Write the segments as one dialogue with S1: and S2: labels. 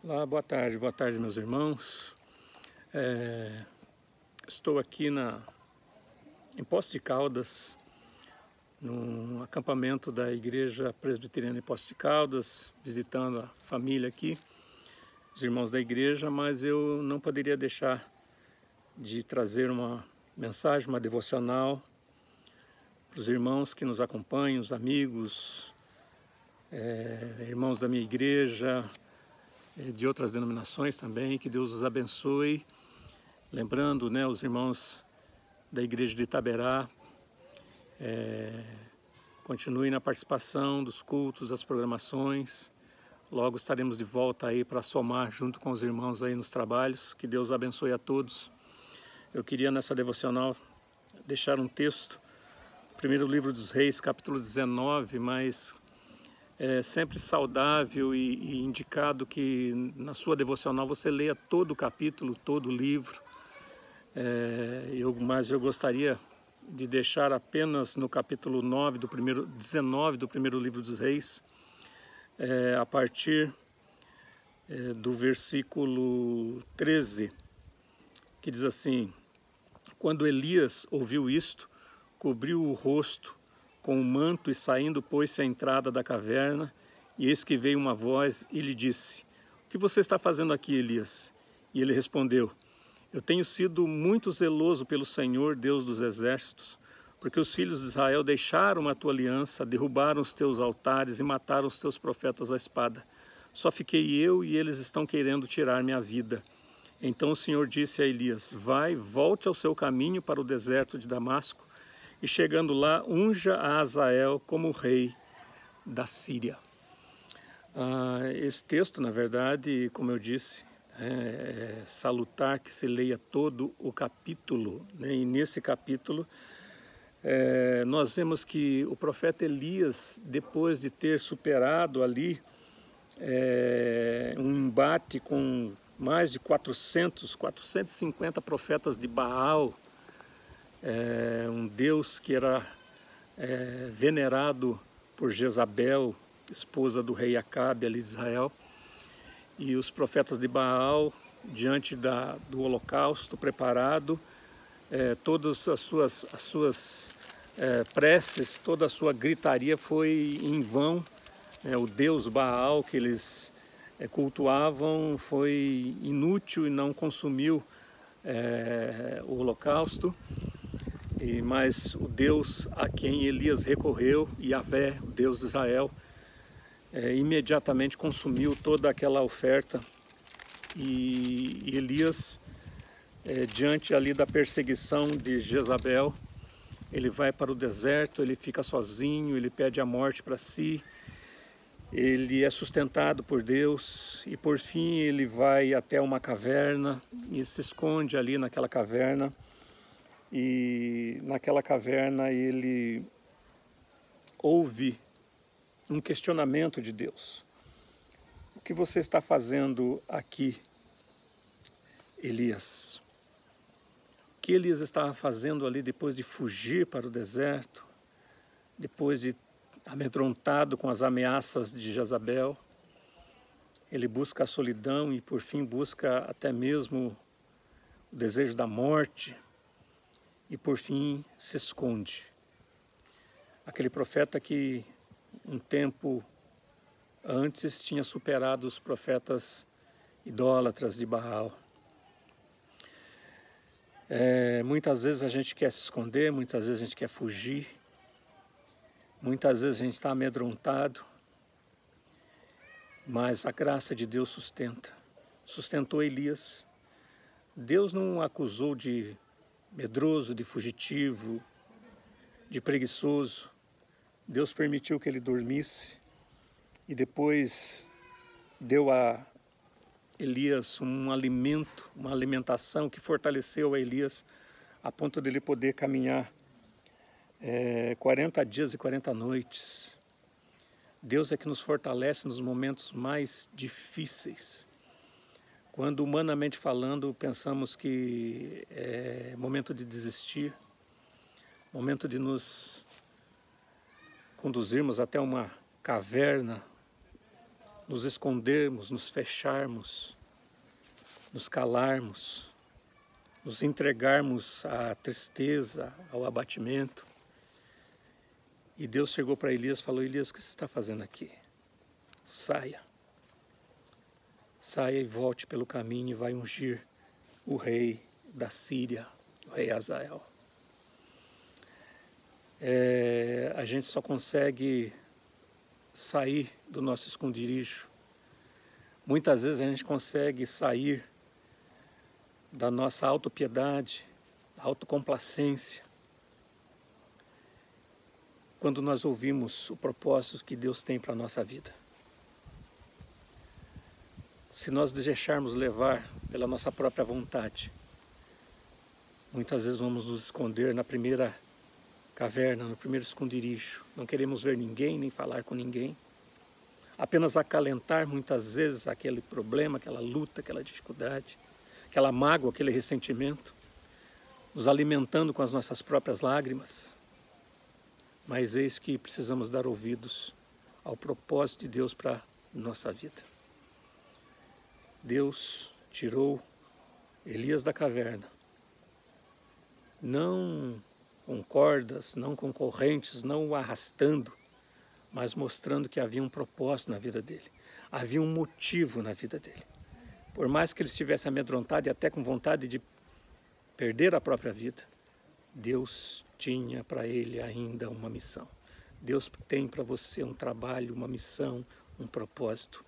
S1: Olá, boa tarde meus irmãos. Estou aqui em Poços de Caldas, no acampamento da Igreja Presbiteriana em Poços de Caldas, visitando a família aqui, os irmãos da igreja, mas eu não poderia deixar de trazer uma mensagem, uma devocional para os irmãos que nos acompanham, os amigos, irmãos da minha igreja, de outras denominações também. Que Deus os abençoe. Lembrando, os irmãos da igreja de Itaberá, continuem na participação dos cultos, das programações. Logo estaremos de volta aí para somar junto com os irmãos aí nos trabalhos. Que Deus abençoe a todos. Eu queria nessa devocional deixar um texto, primeiro livro dos Reis, capítulo 19, mas é sempre saudável e indicado que na sua devocional você leia todo o capítulo, todo o livro. Mas eu gostaria de deixar apenas no capítulo 19 do primeiro livro dos Reis, a partir do versículo 13, que diz assim: Quando Elias ouviu isto, cobriu o rosto com o manto e saindo pôs-se à entrada da caverna, e eis que veio uma voz e lhe disse: O que você está fazendo aqui, Elias? E ele respondeu: Eu tenho sido muito zeloso pelo Senhor, Deus dos exércitos, porque os filhos de Israel deixaram a tua aliança, derrubaram os teus altares e mataram os teus profetas à espada. Só fiquei eu e eles estão querendo tirar minha vida. Então o Senhor disse a Elias: volte ao seu caminho para o deserto de Damasco, e chegando lá, unja a Azael como rei da Síria. Esse texto, na verdade, como eu disse, é salutar que se leia todo o capítulo, e nesse capítulo nós vemos que o profeta Elias, depois de ter superado ali um embate com mais de 450 profetas de Baal, um deus que era venerado por Jezabel, esposa do rei Acabe ali de Israel. E os profetas de Baal, diante do holocausto preparado, todas as suas preces, toda a sua gritaria foi em vão. O deus Baal que eles cultuavam foi inútil e não consumiu o holocausto. Mas o Deus a quem Elias recorreu, Yahvé, o Deus de Israel, imediatamente consumiu toda aquela oferta. E Elias, diante ali da perseguição de Jezabel, ele vai para o deserto, ele fica sozinho, ele pede a morte para si, ele é sustentado por Deus e por fim ele vai até uma caverna e se esconde ali naquela caverna. E naquela caverna ele ouve um questionamento de Deus. O que você está fazendo aqui, Elias? O que Elias estava fazendo ali depois de fugir para o deserto, depois de amedrontado com as ameaças de Jezabel? Ele busca a solidão e por fim busca até mesmo o desejo da morte. E por fim se esconde. Aquele profeta que um tempo antes tinha superado os profetas idólatras de Baal. Muitas vezes a gente quer se esconder, muitas vezes a gente quer fugir, muitas vezes a gente está amedrontado, mas a graça de Deus sustentou Elias. Deus não o acusou de medroso, de fugitivo, de preguiçoso. Deus permitiu que ele dormisse e depois deu a Elias um alimento, uma alimentação que fortaleceu a Elias a ponto de ele poder caminhar 40 dias e 40 noites. Deus é que nos fortalece nos momentos mais difíceis. Quando, humanamente falando, pensamos que é momento de desistir, momento de nos conduzirmos até uma caverna, nos escondermos, nos fecharmos, nos calarmos, nos entregarmos à tristeza, ao abatimento. E Deus chegou para Elias e falou: Elias, o que você está fazendo aqui? Saia. Saia e volte pelo caminho e vai ungir o rei da Síria, o rei Hazael. A gente só consegue sair do nosso esconderijo. Muitas vezes a gente consegue sair da nossa autopiedade, autocomplacência, quando nós ouvimos o propósito que Deus tem para a nossa vida. Se nós deixarmos levar pela nossa própria vontade, muitas vezes vamos nos esconder na primeira caverna, no primeiro esconderijo. Não queremos ver ninguém, nem falar com ninguém. Apenas acalentar muitas vezes aquele problema, aquela luta, aquela dificuldade, aquela mágoa, aquele ressentimento, nos alimentando com as nossas próprias lágrimas. Mas eis que precisamos dar ouvidos ao propósito de Deus para a nossa vida. Deus tirou Elias da caverna, não com cordas, não com correntes, não o arrastando, mas mostrando que havia um propósito na vida dele, havia um motivo na vida dele. Por mais que ele estivesse amedrontado e até com vontade de perder a própria vida, Deus tinha para ele ainda uma missão. Deus tem para você um trabalho, uma missão, um propósito.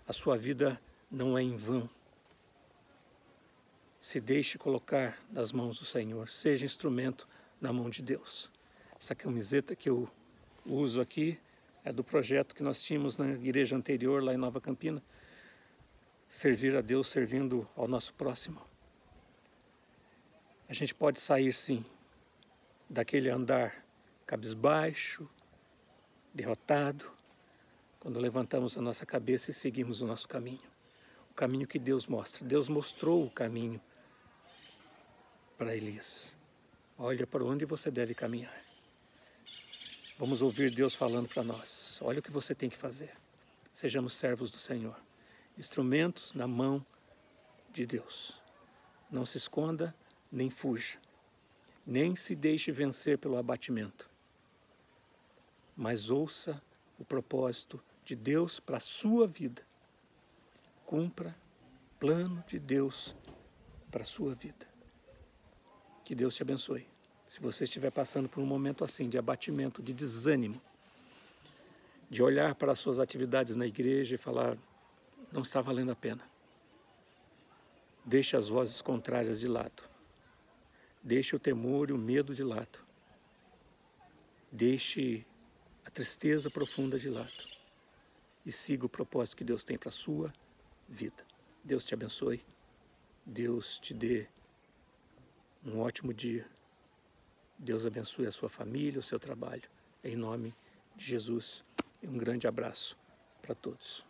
S1: A sua vida não é em vão. Se deixe colocar nas mãos do Senhor, seja instrumento na mão de Deus. Essa camiseta que eu uso aqui é do projeto que nós tínhamos na igreja anterior, lá em Nova Campina. Servir a Deus servindo ao nosso próximo. A gente pode sair sim daquele andar cabisbaixo, derrotado, quando levantamos a nossa cabeça e seguimos o nosso caminho. O caminho que Deus mostra. Deus mostrou o caminho para Elias. Olha para onde você deve caminhar. Vamos ouvir Deus falando para nós. Olha o que você tem que fazer. Sejamos servos do Senhor. Instrumentos na mão de Deus. Não se esconda, nem fuja. Nem se deixe vencer pelo abatimento. Mas ouça o propósito de Deus para a sua vida. Cumpra o plano de Deus para a sua vida. Que Deus te abençoe. Se você estiver passando por um momento assim, de abatimento, de desânimo, de olhar para as suas atividades na igreja e falar, não está valendo a pena. Deixe as vozes contrárias de lado. Deixe o temor e o medo de lado. Deixe a tristeza profunda de lado. E siga o propósito que Deus tem para a sua vida. Deus te abençoe. Deus te dê um ótimo dia. Deus abençoe a sua família, o seu trabalho. Em nome de Jesus. E um grande abraço para todos.